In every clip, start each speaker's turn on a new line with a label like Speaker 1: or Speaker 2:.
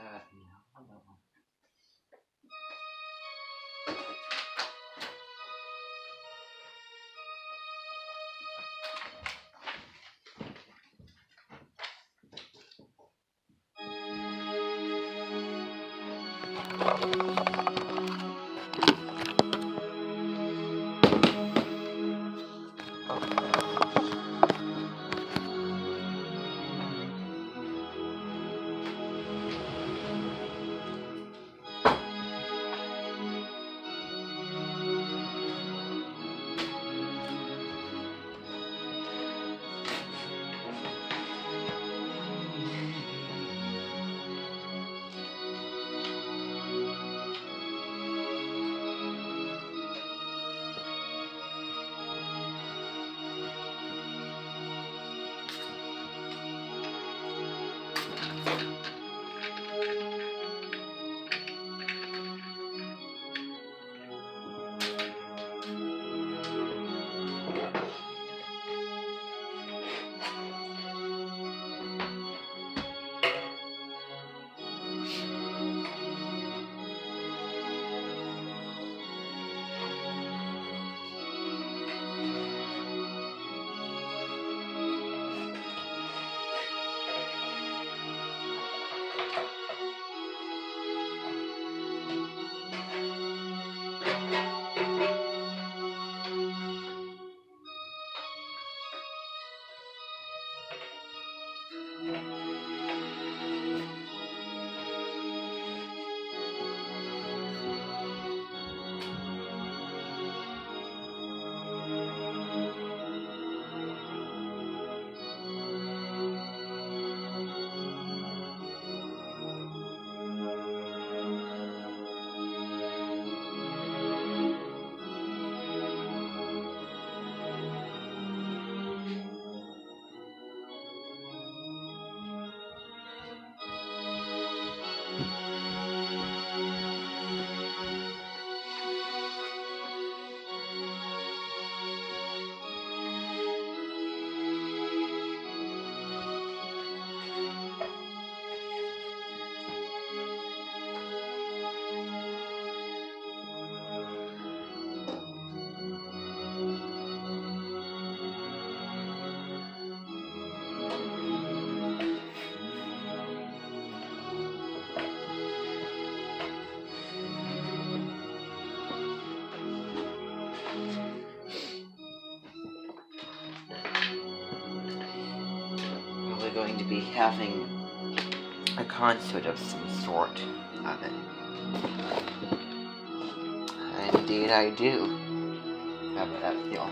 Speaker 1: No. We're going to be having a concert of some sort of it. Indeed I do. How about that feel?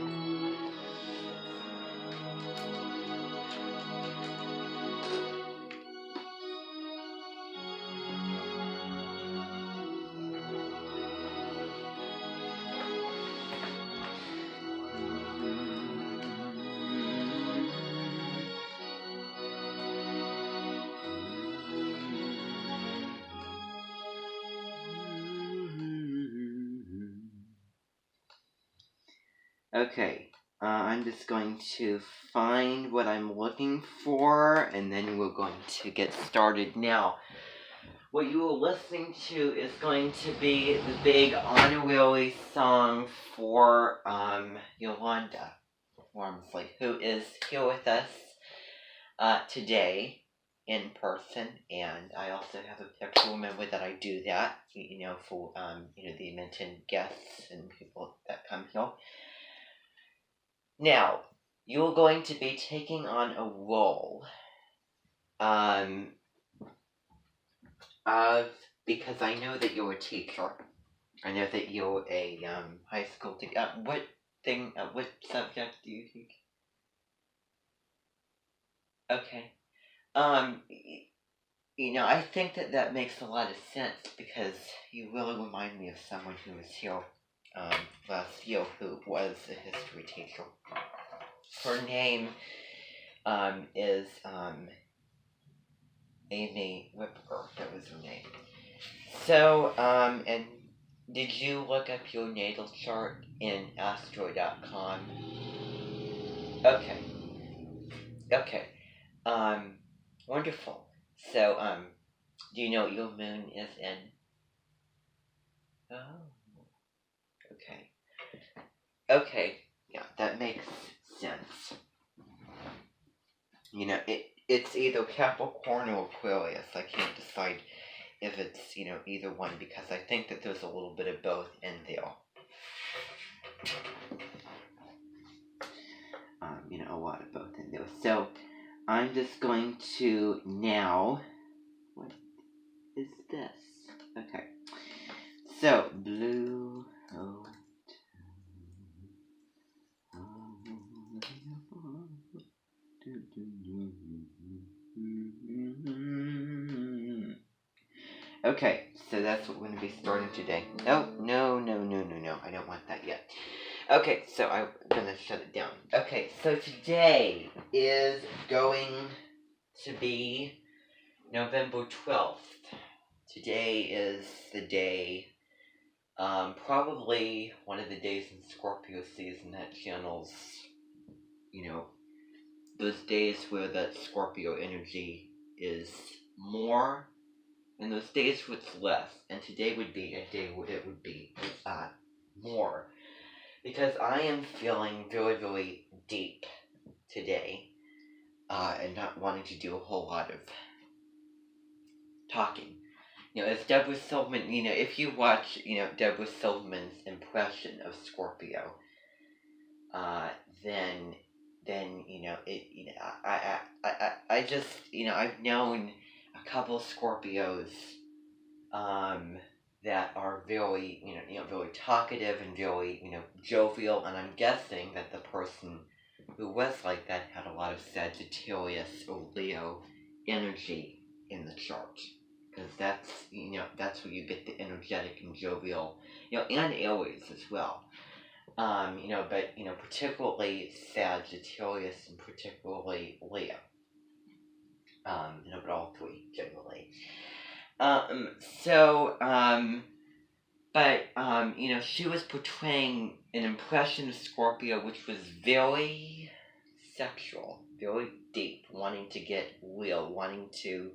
Speaker 1: Okay, I'm just going to find what I'm looking for, and then we're going to get started now. What you are listening to is going to be the big honorary song for Yolanda Wormsley, who is here with us today in person, and I also have a picture. Remember that I do that, for the mentioned guests and people that come here. Now, you're going to be taking on a role, because I know that you're a teacher. I know that you're a high school teacher. What subject do you teach? Okay. I think that makes a lot of sense because you really remind me of someone who was here last year who was a history teacher. Her name is Amy Whipper. That was her name. So, and did you look up your natal chart in astro.com? Okay. Wonderful. So, Do you know what your moon is in? Oh, okay. Okay, yeah, that makes sense. You know, it's either Capricorn or Aquarius. I can't decide if it's, either one because I think that there's a little bit of both in there. A lot of both in there. So, I'm just going to now. What is this? Okay. So, blue. Oh. Okay, so that's what we're going to be starting today. Oh, no, I don't want that yet. Okay, so I'm going to shut it down. Okay, so today is going to be November 12th. Today is the day, probably one of the days in Scorpio season that channels, those days where that Scorpio energy is more, and those days where it's less. And today would be a day where it would be more. Because I am feeling very, very deep today, and not wanting to do a whole lot of talking. As Deborah Silverman, if you watch, Deborah Silverman's impression of Scorpio, then I just, I've known a couple Scorpios, that are very, very talkative and very, jovial, and I'm guessing that the person who was like that had a lot of Sagittarius or Leo energy in the chart. Because that's where you get the energetic and jovial, and Aries as well. But, particularly Sagittarius and particularly Leo. But all three, generally. She was portraying an impression of Scorpio which was very sexual, very deep, wanting to get real, wanting to,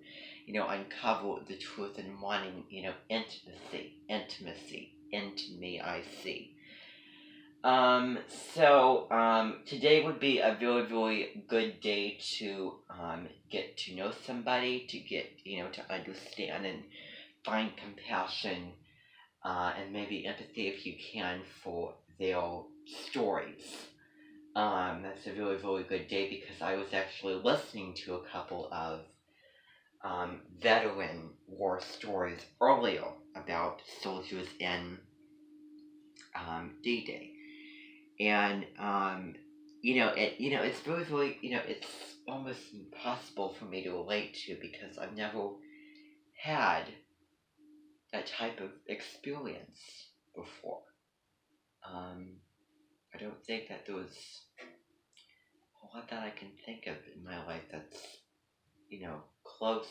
Speaker 1: uncover the truth and wanting, intimacy, today would be a very, very good day to get to know somebody, to get, to understand and find compassion, and maybe empathy if you can for their stories. That's a really, really good day because I was actually listening to a couple of veteran war stories earlier about soldiers in D-Day. And it's really, really, it's almost impossible for me to relate to because I've never had that type of experience before. I don't think that there was a whole lot that I can think of in my life that's, close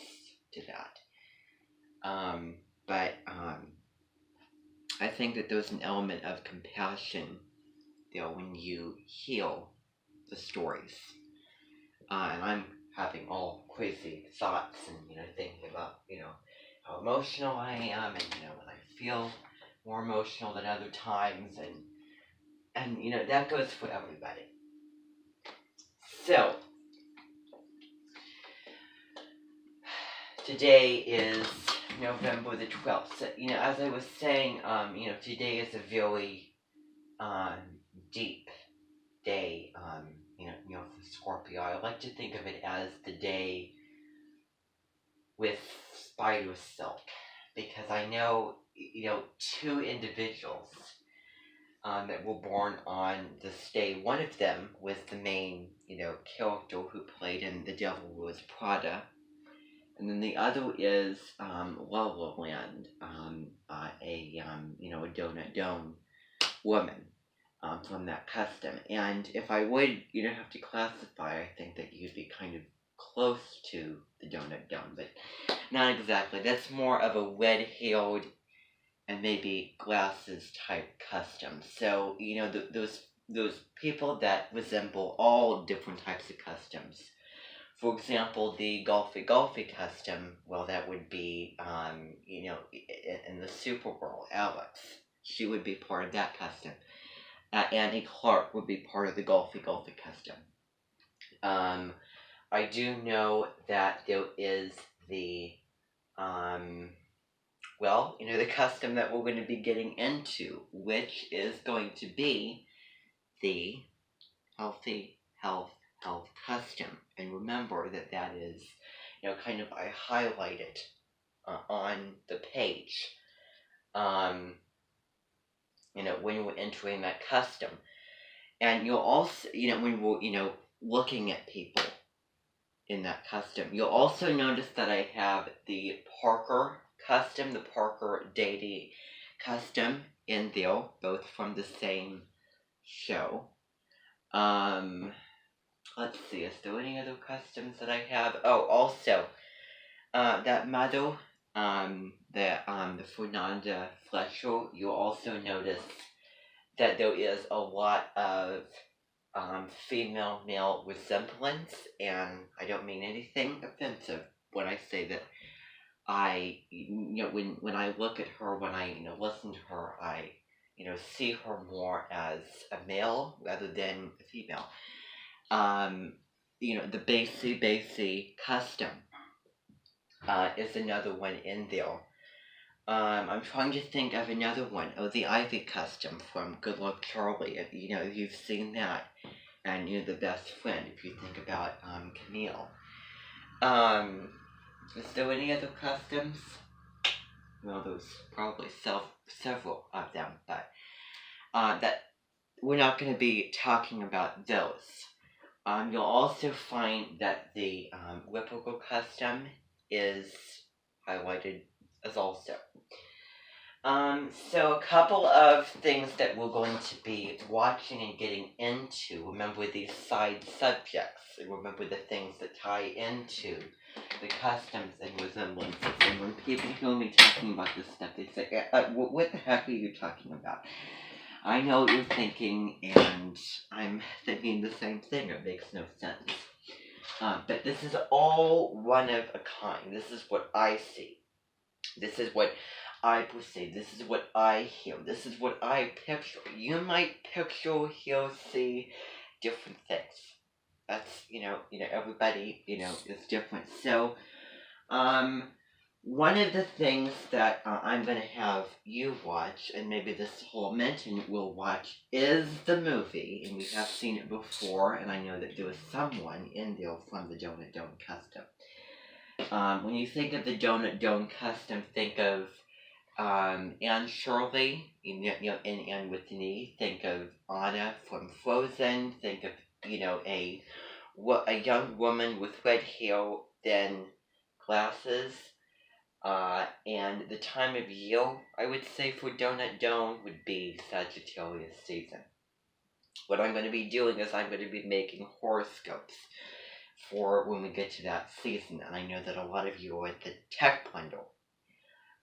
Speaker 1: to that. But I think that there's an element of compassion, when you heal the stories. And I'm having all crazy thoughts and, thinking about, how emotional I am and, when I feel more emotional than other times and that goes for everybody. So, today is November the 12th. So, as I was saying, today is a very deep day, for Scorpio. I like to think of it as the day with spider silk, because I know, two individuals that were born on this day. One of them was the main, character who played in The Devil Wears Prada. And then the other is La La Land, a Donut Dome woman from that custom. And if I would, have to classify, I think that you'd be kind of close to the Donut Dome, but not exactly. That's more of a red-haired and maybe glasses type custom. So, those people that resemble all different types of customs For example, the Golfy custom, well, that would be, in the Super Bowl, Alex. She would be part of that custom. Andy Clark would be part of the Golfy custom. I do know that there is the, the custom that we're going to be getting into, which is going to be the Healthy Health custom. And remember that is, I highlight it on the page, when we're entering that custom. And you'll also, when we're, looking at people in that custom, you'll also notice that I have the Parker custom, the Parker Deity custom in there, both from the same show. Let's see, is there any other customs that I have? Oh, also, that model, the Fernanda Fletcher, you'll also notice that there is a lot of female-male resemblance, and I don't mean anything offensive when I say that when I look at her, when I, listen to her, I, see her more as a male rather than a female. The Basie custom is another one in there. I'm trying to think of another one. Oh, the Ivy custom from Good Luck Charlie. If you've seen that, and the best friend, if you think about Camille. Is there any other customs? Well, there's probably several of them, but that we're not going to be talking about those. You'll also find that the Whipple custom is highlighted as also. So a couple of things that we're going to be watching and getting into. Remember these side subjects. Remember the things that tie into the customs and resemblances. And when people hear me talking about this stuff, they say, what the heck are you talking about? I know what you're thinking, and I'm thinking the same thing. It makes no sense. But this is all one of a kind. This is what I see. This is what I perceive. This is what I hear. This is what I picture. You might picture, hear, see different things. That's, everybody, is different. So, one of the things that I'm going to have you watch, and maybe this whole mention will watch, is the movie. And we have seen it before, and I know that there was someone in there from the Donut Dome custom. When you think of the Donut Dome custom, think of Anne Shirley, in Anne with an E. Think of Anna from Frozen. Think of, a young woman with red hair, then glasses. And the time of year, I would say, for Donut Dome would be Sagittarius season. What I'm going to be doing is I'm going to be making horoscopes for when we get to that season. And I know that a lot of you are at the tech bundle.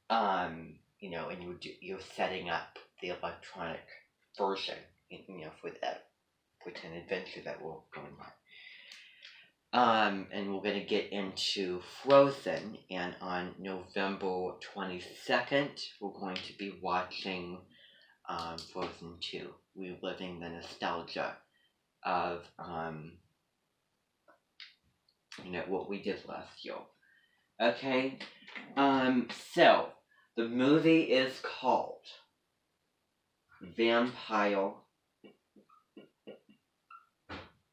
Speaker 1: And you're setting up the electronic version, for that pretend adventure that we're going on. And we're going to get into Frozen, and on November 22nd, we're going to be watching Frozen 2, reliving the nostalgia of, what we did last year. Okay? So, the movie is called Vampire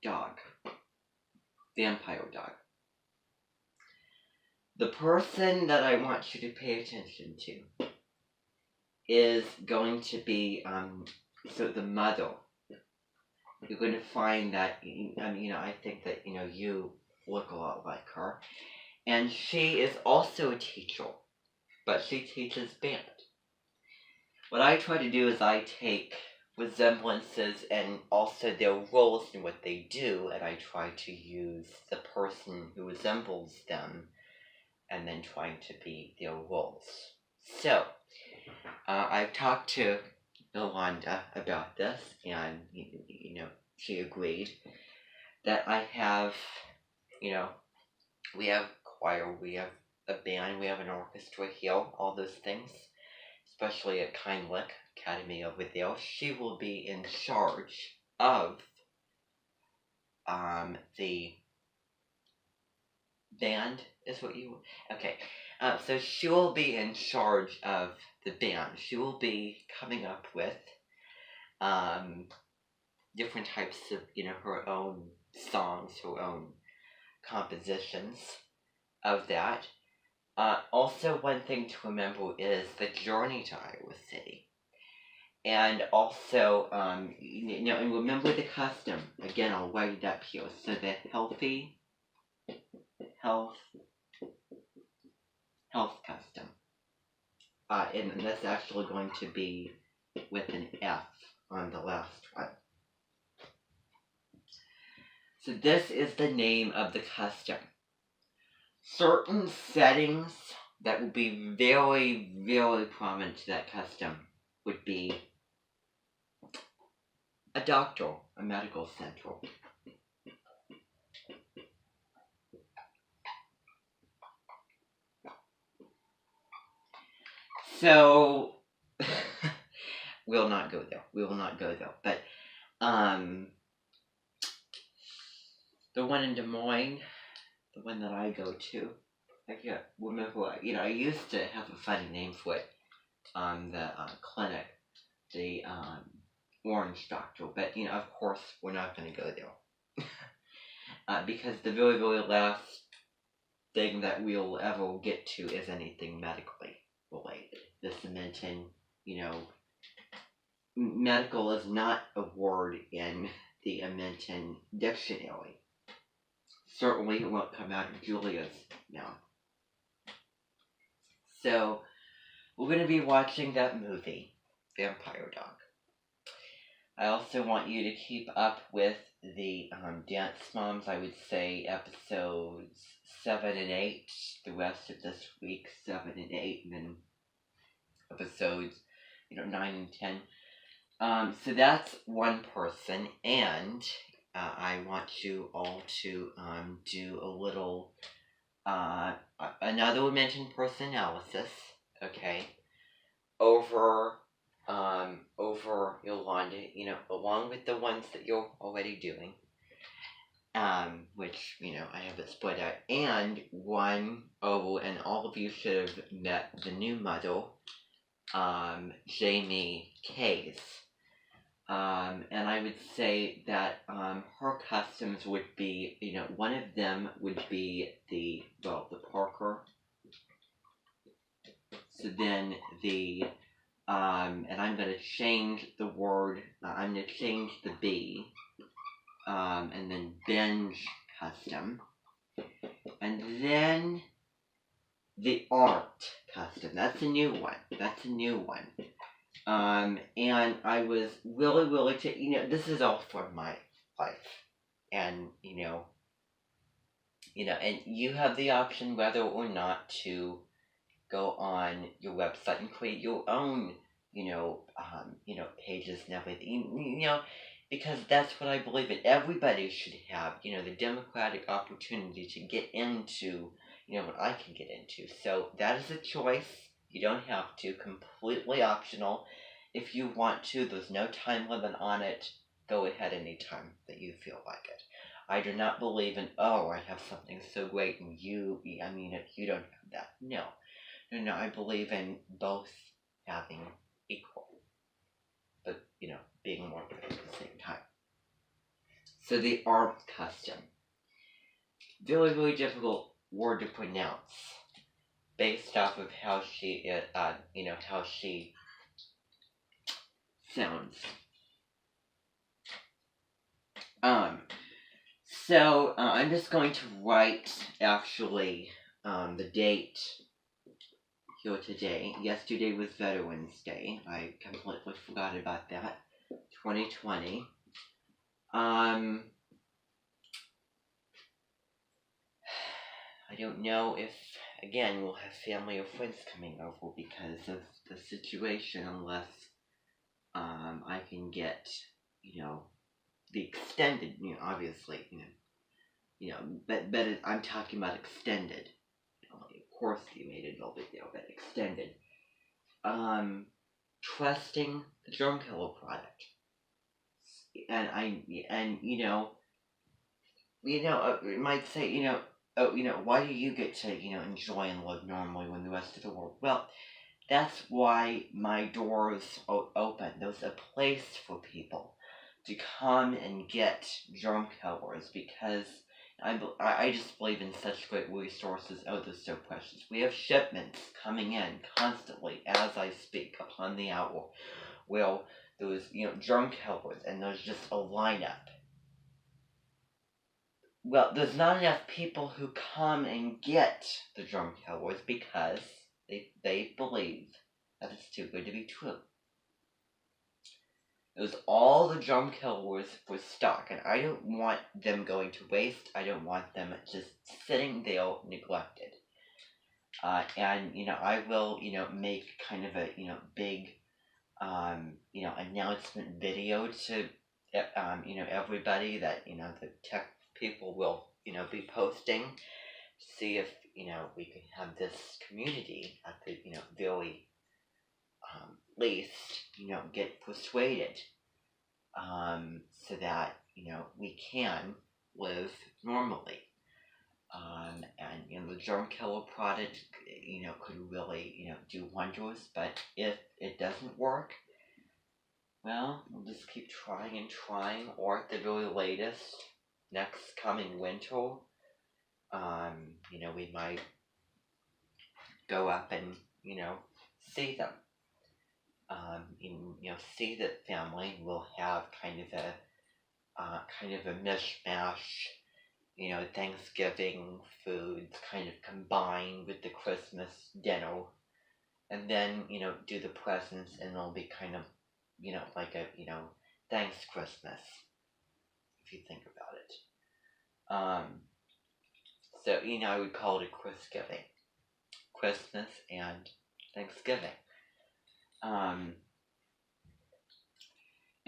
Speaker 1: Dog. Vampire Dog. The person that I want you to pay attention to is going to be, the mother. You're going to find that, I think that, you look a lot like her. And she is also a teacher, but she teaches band. What I try to do is I take resemblances and also their roles and what they do, and I try to use the person who resembles them and then trying to be their roles. So, I've talked to Yolanda about this, and, she agreed that I have, We have choir, we have a band, we have an orchestra here, all those things, especially at Kind Lick Academy over there. She will be in charge of the band, is what you. Okay. So she will be in charge of the band. She will be coming up with um, different types of, her own songs, her own compositions of that. Also, one thing to remember is the journey to Iowa City. And also, and remember the custom. Again, I'll write it up here. So the health custom. And that's actually going to be with an F on the last one. So this is the name of the custom. Certain settings that will be very, very prominent to that custom would be a doctor, a medical center. So, we'll not go there. We will not go there. But, the one in Des Moines, the one that I go to, I can't remember. I used to have a funny name for it. The clinic, the Orange Doctor. But of course, we're not going to go there because the very, very last thing that we'll ever get to is anything medically related. The Cementon, medical is not a word in the Ammenton dictionary. Certainly it won't come out of Julia's now. So, we're going to be watching that movie, Vampire Dog. I also want you to keep up with the Dance Moms, I would say episodes 7 and 8, the rest of this week, 7 and 8, and then episodes, 9 and 10. So that's one person, and I want you all to do a little, another mentioned person analysis, okay, over Yolanda, along with the ones that you're already doing, which, I have it split out, and one over, and all of you should have met the new mother, Jamie Case. And I would say that her customs would be, one of them would be the Parker. So then and I'm going to change the word, I'm going to change the B, and then binge custom. And then the art custom, that's a new one. And I was really this is all for my life. And, and you have the option whether or not to go on your website and create your own, pages and everything, because that's what I believe in. Everybody should have, the democratic opportunity to get into, what I can get into. So that is a choice. You don't have to. Completely optional. If you want to, there's no time limit on it. Go ahead anytime that you feel like it. I do not believe in, I have something so great and you don't have that. No, I believe in both having equal, but, being more good at the same time. So the art custom. Very, very difficult word to pronounce based off of how she, how she sounds. So I'm just going to write, actually, the date here today. Yesterday was Veterans Day. I completely forgot about that. 2020. I don't know if, again, we'll have family or friends coming over because of the situation, unless I can get, the extended, obviously, I'm talking about extended. Of course, you made it a little bit there, but extended. Trusting the germ killer product, and you might say, oh, why do you get to, enjoy and live normally when the rest of the world? Well, that's why my doors open. There's a place for people to come and get germ killers because I just believe in such great resources. Oh, they're so precious. We have shipments coming in constantly as I speak upon the hour. Well, there's, germ killers, and there's just a lineup. Well, there's not enough people who come and get the germ killers because they believe that it's too good to be true. It was all the germ killers for stock, and I don't want them going to waste. I don't want them just sitting there neglected. And I will, make kind of a, big, announcement video to, everybody that, the tech people will, be posting to see if, we can have this community at the, very least, get persuaded, so that, we can live normally. And the germ killer product, could really, do wonders, but if it doesn't work, well, we'll just keep trying and trying, or at the very latest, next coming winter, we might go up and, see them. See the family. We'll have kind of a mishmash, Thanksgiving foods kind of combined with the Christmas dinner, and then, do the presents, and it'll be kind of, like a, thanks Christmas, if you think about it. So, I would call it a Christgiving. Christmas and Thanksgiving.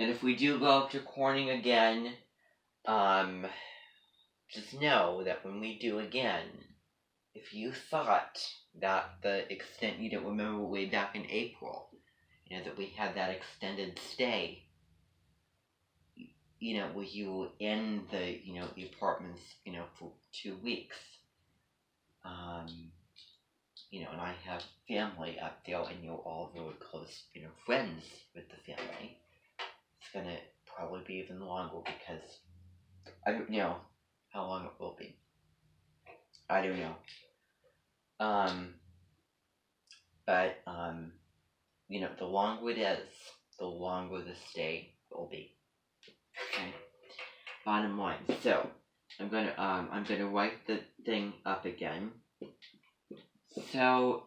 Speaker 1: And if we do go up to Corning again, just know that when we do again, if you thought that the extent, remember way back in April, that we had that extended stay, where you were in the, the apartments, for 2 weeks, and I have family up there, and you're all very close, friends with the family. It's gonna probably be even longer because I don't know how long it will be. I don't know. But the longer it is, the longer the stay will be. Okay. Bottom line. So I'm gonna write the thing up again. So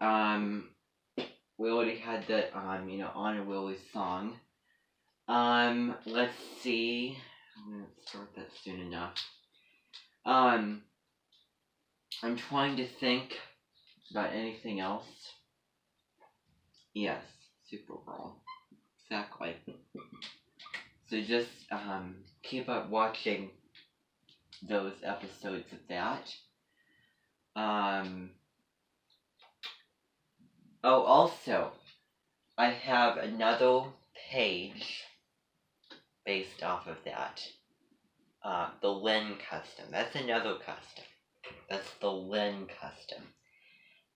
Speaker 1: we already had the Honor Willie song. Let's see. I'm gonna start that soon enough. I'm trying to think about anything else. Yes, Supergirl. Exactly. So just keep up watching those episodes of that. Oh, also, I have another page based off of that. The Lynn custom. That's another custom. That's the Lynn custom.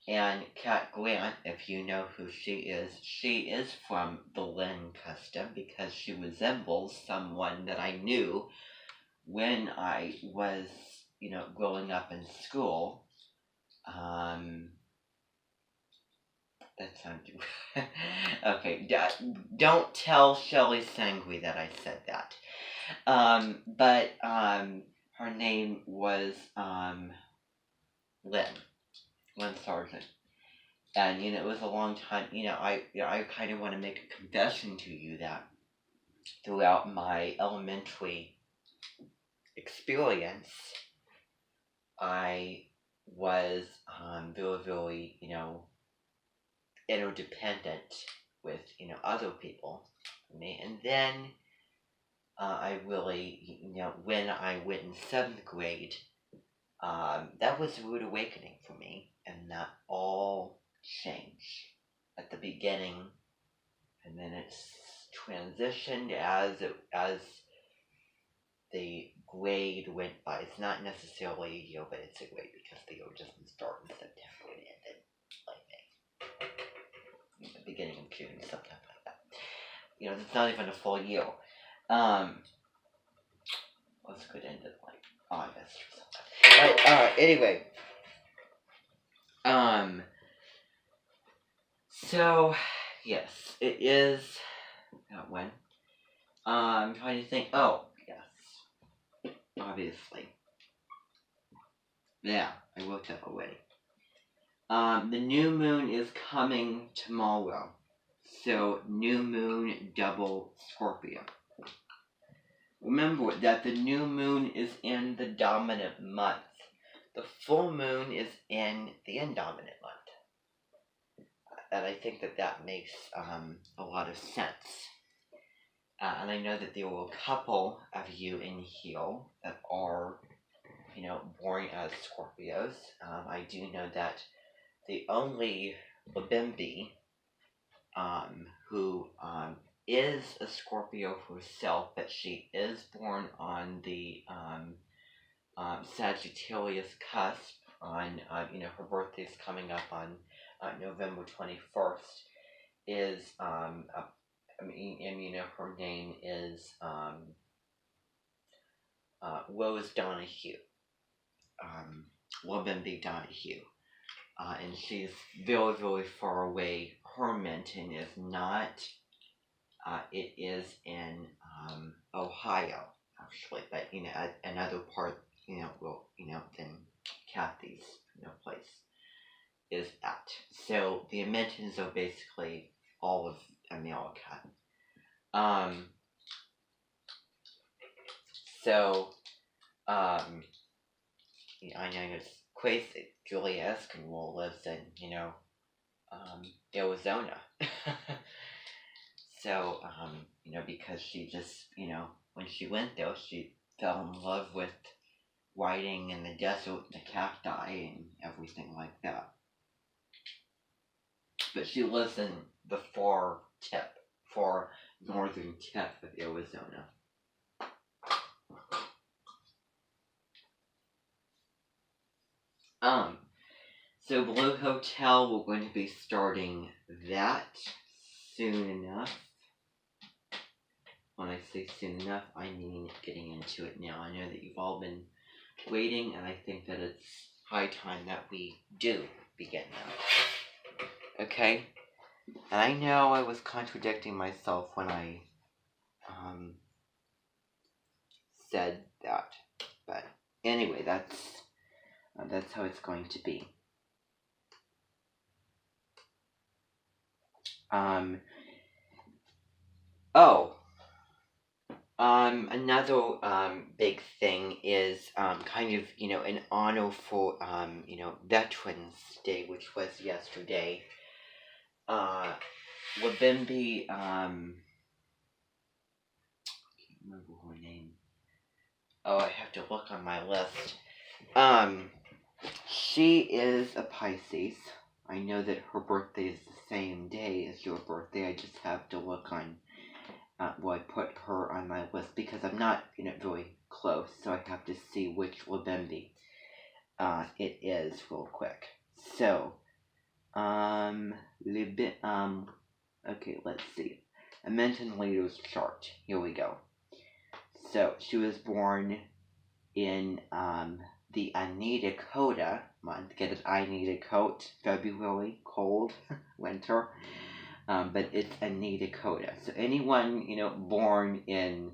Speaker 1: And Kat Grant, if you know who she is from the Lynn custom because she resembles someone that I knew when I was, growing up in school. That sounded okay. Don't tell Shelley Sangui that I said that. But her name was Lynn Sargent, and it was a long time. I kind of want to make a confession to you that throughout my elementary experience, I was very, very, interdependent with, other people. And then I really, when I went in 7th grade, that was a rude awakening for me, and that all changed at the beginning, and then it's transitioned as the grade went by. It's not necessarily a year, but it's a grade because the year doesn't start in September and ended like May, the beginning of June, something like that. It's not even a full year. Let's could end it like August or something. But anyway, so yes, it is. When? I'm trying to think. Oh, yes, obviously. Yeah, I looked up already. The new moon is coming tomorrow. So, new moon double Scorpio. Remember that the new moon is in the dominant month. The full moon is in the indominant month. And I think that makes a lot of sense. And I know that there were a couple of you in here that are, born as Scorpios. I do know that the only Wabembe who is a Scorpio herself, but she is born on the Sagittarius cusp. On her birthday's coming up on November 21st. Is her name is Rose Donahue, Wabembe Donahue. And she's very, very far away. Hermanton is not. It is in Ohio, actually, but another part, than Kathy's, place is at. So the Mentons are basically all of America. I know it's crazy. Julia Eskinwall lives in, Arizona. So, because she just, when she went there, she fell in love with riding in the desert, the cacti, and everything like that. But she lives in the far northern tip of Arizona. So Blue Hotel, we're going to be starting that soon enough. When I say soon enough, I mean getting into it now. I know that you've all been waiting, and I think that it's high time that we do begin now. Okay? And I know I was contradicting myself when I said that. But anyway, that's how it's going to be. Another big thing is kind of, an honor for, Veterans Day, which was yesterday. Wabembe, I can't remember her name. Oh, I have to look on my list. She is a Pisces. I know that her birthday is the same day as your birthday. I just have to look on I put her on my list because I'm not, very close, so I have to see which Wabembe it is real quick. So, okay, let's see. I mentioned Leto's chart. Here we go. So, she was born in the Anita Coda month. Get it? I need a coat. February, cold, winter. But it's Anita Coda. So anyone, born in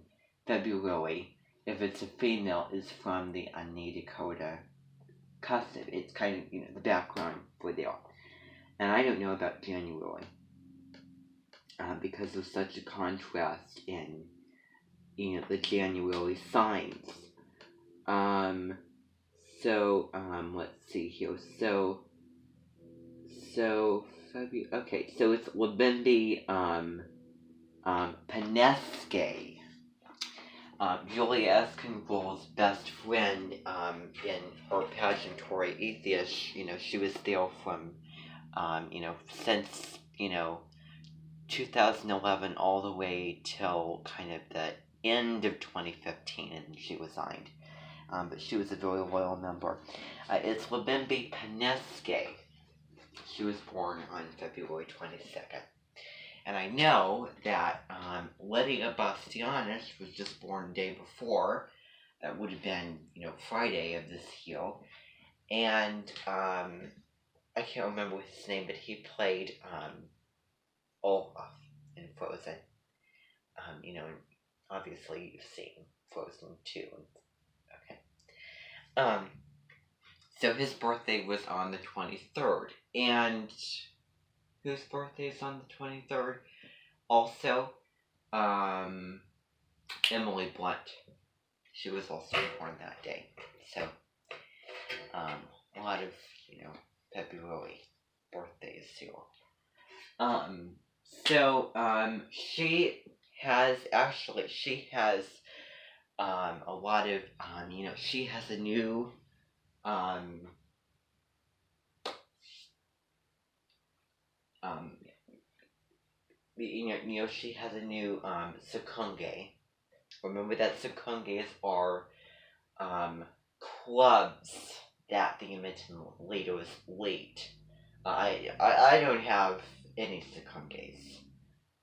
Speaker 1: February, if it's a female, is from the Anita Coda cusp. It's kind of, the background for there. And I don't know about January. Because there's such a contrast in, the January signs. Let's see here. So February. Okay, so it's Wabembe Penetsky. Julie Esquimbol's best friend in her pageantry atheist, she was there from, since, 2011 all the way till kind of the end of 2015, and she resigned. But she was a very loyal member. It's Lubimbi Paneske. She was born on February 22nd. And I know that Lydia Bastianis was just born the day before. That would have been, Friday of this year. And I can't remember his name, but he played Olaf in Frozen. Obviously you've seen Frozen 2. Okay. So his birthday was on the 23rd. And whose birthday is on the 23rd? Also, Emily Blunt. She was also born that day. So, a lot of, February birthdays here. She has a lot of, she has a new, she has a new Sekunge. Remember that Sekunges are clubs that the Immigrant leaders lead. I don't have any Sekunges,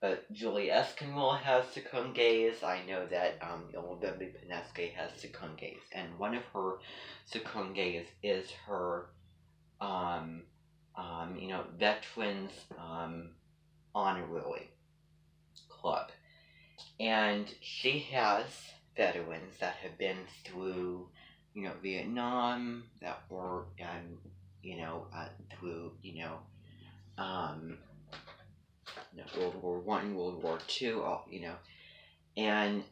Speaker 1: but Julie Esquimol has Sekunges. I know that Lubimbi Paneske has Sekunges, and one of her Sekunges is her veterans honorary club. And she has veterans that have been through, Vietnam, that were, through, World War One, World War Two, and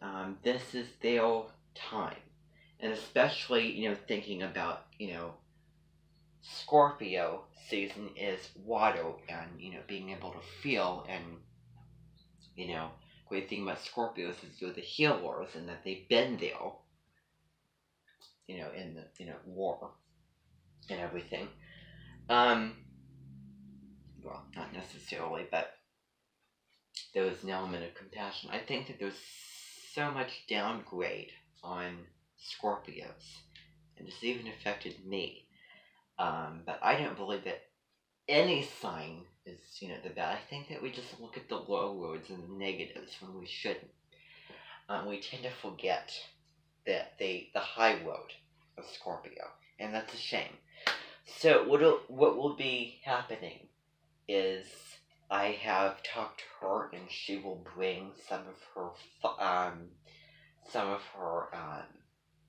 Speaker 1: this is their time, and especially, thinking about, Scorpio season is water, and being able to feel, and great thing about Scorpios is they're the healers, and that they've been there, in the war and everything. Well, not necessarily, but there was an element of compassion. I think that there's so much downgrade on Scorpios, and it's even affected me. But I don't believe that any sign is, the bad. I think that we just look at the low roads and the negatives when we shouldn't. We tend to forget that the high road of Scorpio, and that's a shame. So what will be happening is I have talked to her, and she will bring some of her